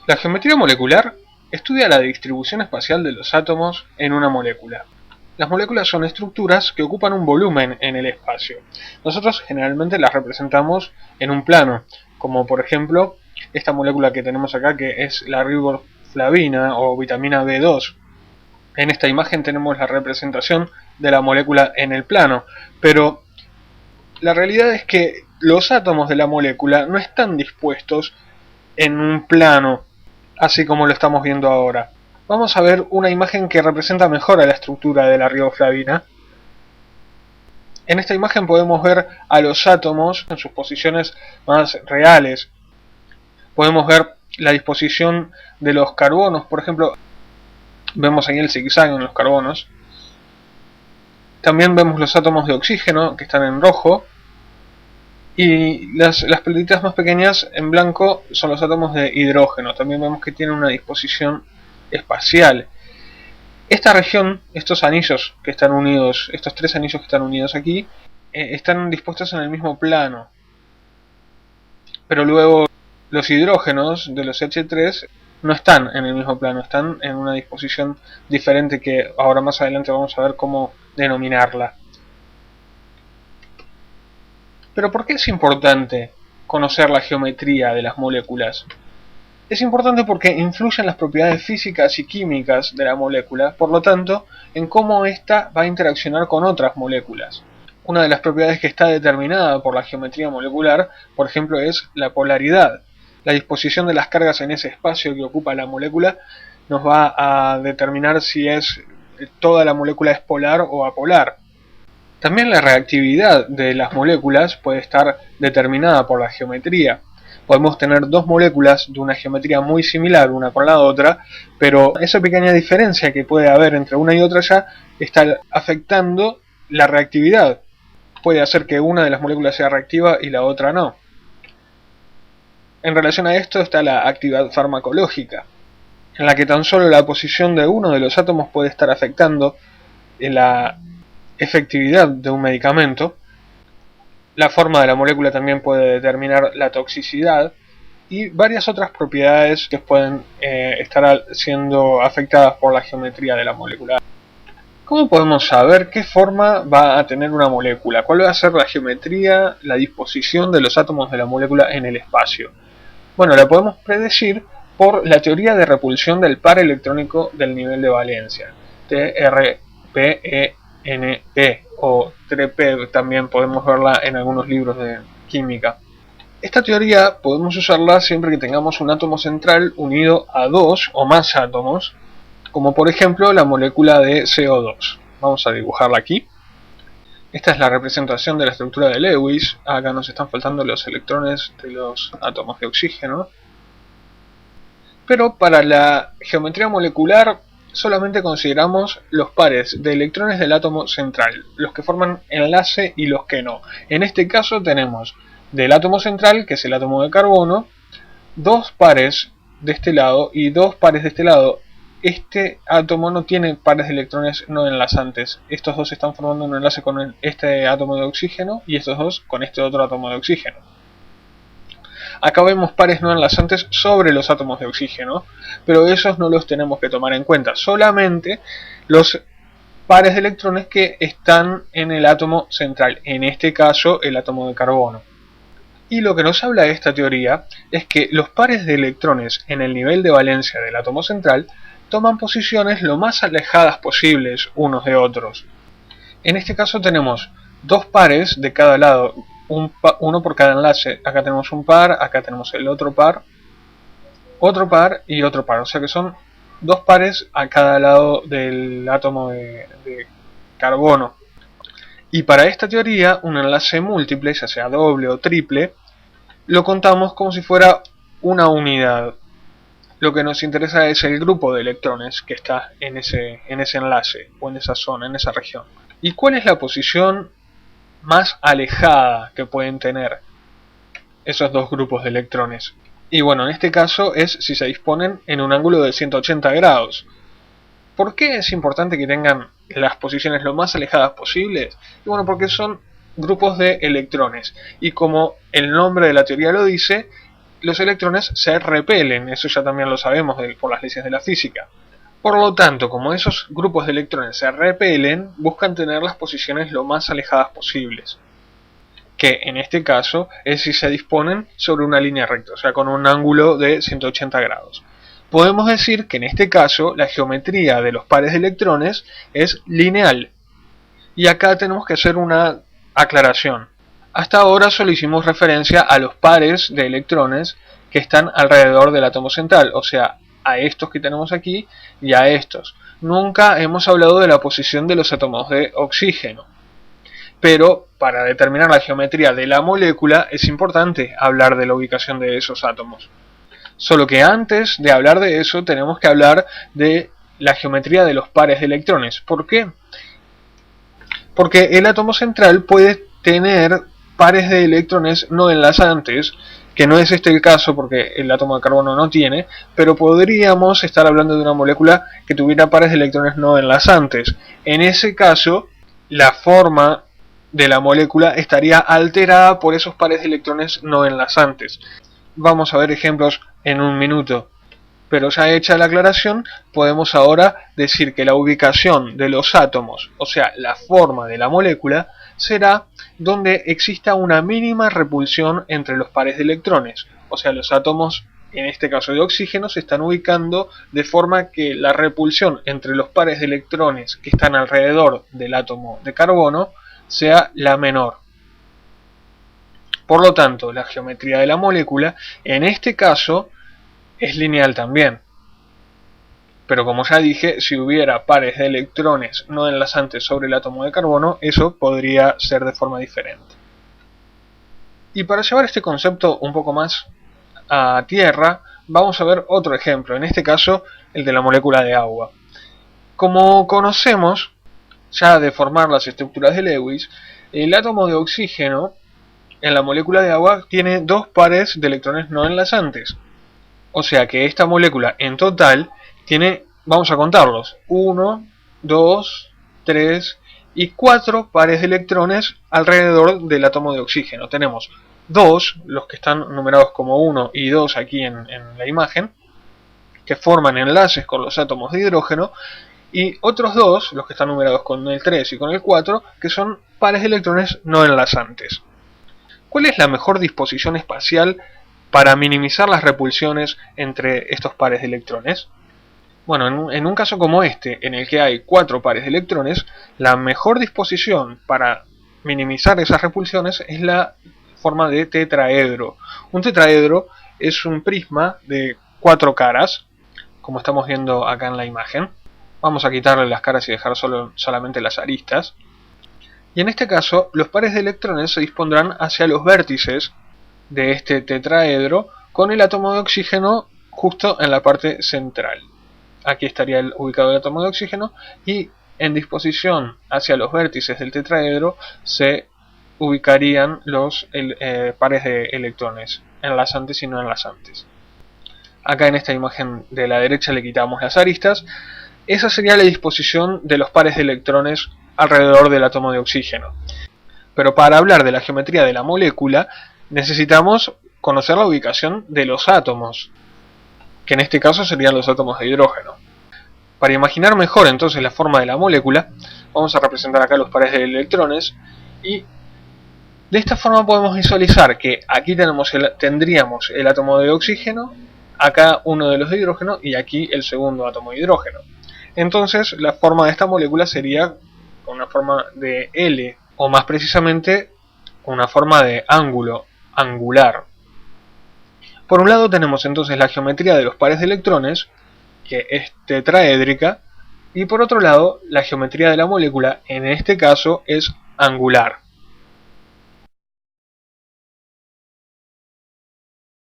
La geometría molecular estudia la distribución espacial de los átomos en una molécula. Las moléculas son estructuras que ocupan un volumen en el espacio. Nosotros generalmente las representamos en un plano, como por ejemplo esta molécula que tenemos acá, que es la riboflavina o vitamina B2. En esta imagen tenemos la representación de la molécula en el plano, pero la realidad es que los átomos de la molécula no están dispuestos en un plano, así como lo estamos viendo ahora. Vamos a ver una imagen que representa mejor a la estructura de la riboflavina. En esta imagen podemos ver a los átomos en sus posiciones más reales. Podemos ver la disposición de los carbonos, por ejemplo, vemos ahí el zigzag en los carbonos. También vemos los átomos de oxígeno que están en rojo. Y las pelotitas más pequeñas en blanco son los átomos de hidrógeno. También vemos que tienen una disposición espacial. Esta región, estos anillos que están unidos, estos tres anillos que están unidos aquí, están dispuestos en el mismo plano. Pero luego los hidrógenos de los H3 no están en el mismo plano, están en una disposición diferente que ahora más adelante vamos a ver cómo denominarla. Pero ¿por qué es importante conocer la geometría de las moléculas? Es importante porque influye en las propiedades físicas y químicas de la molécula, por lo tanto, en cómo ésta va a interaccionar con otras moléculas. Una de las propiedades que está determinada por la geometría molecular, por ejemplo, es la polaridad. La disposición de las cargas en ese espacio que ocupa la molécula nos va a determinar si toda la molécula es polar o apolar. También la reactividad de las moléculas puede estar determinada por la geometría. Podemos tener dos moléculas de una geometría muy similar una con la otra, pero esa pequeña diferencia que puede haber entre una y otra ya está afectando la reactividad. Puede hacer que una de las moléculas sea reactiva y la otra no. En relación a esto está la actividad farmacológica, en la que tan solo la posición de uno de los átomos puede estar afectando la efectividad de un medicamento. La forma de la molécula también puede determinar la toxicidad y varias otras propiedades que pueden estar siendo afectadas por la geometría de la molécula. ¿Cómo podemos saber qué forma va a tener una molécula? ¿Cuál va a ser la geometría, la disposición de los átomos de la molécula en el espacio? Bueno, la podemos predecir por la teoría de repulsión del par electrónico del nivel de valencia, TRPENP, o TREP, también podemos verla en algunos libros de química. Esta teoría podemos usarla siempre que tengamos un átomo central unido a dos o más átomos, como por ejemplo la molécula de CO2. Vamos a dibujarla aquí. Esta es la representación de la estructura de Lewis. Acá nos están faltando los electrones de los átomos de oxígeno. Pero para la geometría molecular solamente consideramos los pares de electrones del átomo central, los que forman enlace y los que no. En este caso tenemos del átomo central, que es el átomo de carbono, dos pares de este lado y dos pares de este lado. Este átomo no tiene pares de electrones no enlazantes. Estos dos están formando un enlace con este átomo de oxígeno y estos dos con este otro átomo de oxígeno. Acá vemos pares no enlazantes sobre los átomos de oxígeno, pero esos no los tenemos que tomar en cuenta, solamente los pares de electrones que están en el átomo central, en este caso el átomo de carbono. Y lo que nos habla de esta teoría es que los pares de electrones en el nivel de valencia del átomo central toman posiciones lo más alejadas posibles unos de otros. En este caso tenemos dos pares de cada lado, uno por cada enlace. Acá tenemos un par, acá tenemos el otro par y otro par. O sea que son dos pares a cada lado del átomo de carbono. Y para esta teoría, un enlace múltiple, ya sea doble o triple, lo contamos como si fuera una unidad. Lo que nos interesa es el grupo de electrones que está en ese enlace o en esa zona, en esa región. ¿Y cuál es la posición más alejada que pueden tener esos dos grupos de electrones? Y bueno, en este caso es si se disponen en un ángulo de 180 grados. ¿Por qué es importante que tengan las posiciones lo más alejadas posibles? Y bueno, porque son grupos de electrones. Y como el nombre de la teoría lo dice, los electrones se repelen, eso ya también lo sabemos por las leyes de la física. Por lo tanto, como esos grupos de electrones se repelen, buscan tener las posiciones lo más alejadas posibles, que en este caso es si se disponen sobre una línea recta, o sea, con un ángulo de 180 grados. Podemos decir que en este caso la geometría de los pares de electrones es lineal. Y acá tenemos que hacer una aclaración. Hasta ahora solo hicimos referencia a los pares de electrones que están alrededor del átomo central, o sea, a estos que tenemos aquí y a estos. Nunca hemos hablado de la posición de los átomos de oxígeno. Pero para determinar la geometría de la molécula es importante hablar de la ubicación de esos átomos. Solo que antes de hablar de eso tenemos que hablar de la geometría de los pares de electrones. ¿Por qué? Porque el átomo central puede tener pares de electrones no enlazantes, que no es este el caso porque el átomo de carbono no tiene, pero podríamos estar hablando de una molécula que tuviera pares de electrones no enlazantes. En ese caso, la forma de la molécula estaría alterada por esos pares de electrones no enlazantes. Vamos a ver ejemplos en un minuto. Pero ya hecha la aclaración, podemos ahora decir que la ubicación de los átomos, o sea, la forma de la molécula, será donde exista una mínima repulsión entre los pares de electrones. O sea, los átomos, en este caso de oxígeno, se están ubicando de forma que la repulsión entre los pares de electrones que están alrededor del átomo de carbono sea la menor. Por lo tanto, la geometría de la molécula, en este caso, es lineal también. Pero como ya dije, si hubiera pares de electrones no enlazantes sobre el átomo de carbono, eso podría ser de forma diferente. Y para llevar este concepto un poco más a tierra, vamos a ver otro ejemplo, en este caso el de la molécula de agua. Como conocemos, ya de formar las estructuras de Lewis, el átomo de oxígeno en la molécula de agua tiene dos pares de electrones no enlazantes. O sea que esta molécula en total tiene, vamos a contarlos, 1, 2, 3 y 4 pares de electrones alrededor del átomo de oxígeno. Tenemos 2, los que están numerados como 1 y 2 aquí en la imagen, que forman enlaces con los átomos de hidrógeno, y otros 2, los que están numerados con el 3 y con el 4, que son pares de electrones no enlazantes. ¿Cuál es la mejor disposición espacial para minimizar las repulsiones entre estos pares de electrones? Bueno, en un caso como este, en el que hay 4 pares de electrones, la mejor disposición para minimizar esas repulsiones es la forma de tetraedro. Un tetraedro es un prisma de 4 caras, como estamos viendo acá en la imagen. Vamos a quitarle las caras y dejar solamente las aristas. Y en este caso, los pares de electrones se dispondrán hacia los vértices de este tetraedro, con el átomo de oxígeno justo en la parte central. Aquí estaría ubicado el átomo de oxígeno, y en disposición hacia los vértices del tetraedro se ubicarían los pares de electrones, enlazantes y no enlazantes. Acá en esta imagen de la derecha le quitamos las aristas. Esa sería la disposición de los pares de electrones alrededor del átomo de oxígeno. Pero para hablar de la geometría de la molécula, necesitamos conocer la ubicación de los átomos, que en este caso serían los átomos de hidrógeno. Para imaginar mejor entonces la forma de la molécula, vamos a representar acá los pares de electrones, y de esta forma podemos visualizar que aquí tendríamos el átomo de oxígeno, acá uno de los de hidrógeno y aquí el segundo átomo de hidrógeno. Entonces la forma de esta molécula sería con una forma de L, o más precisamente una forma de ángulo, angular. Por un lado tenemos entonces la geometría de los pares de electrones, que es tetraédrica, y por otro lado la geometría de la molécula, en este caso, es angular.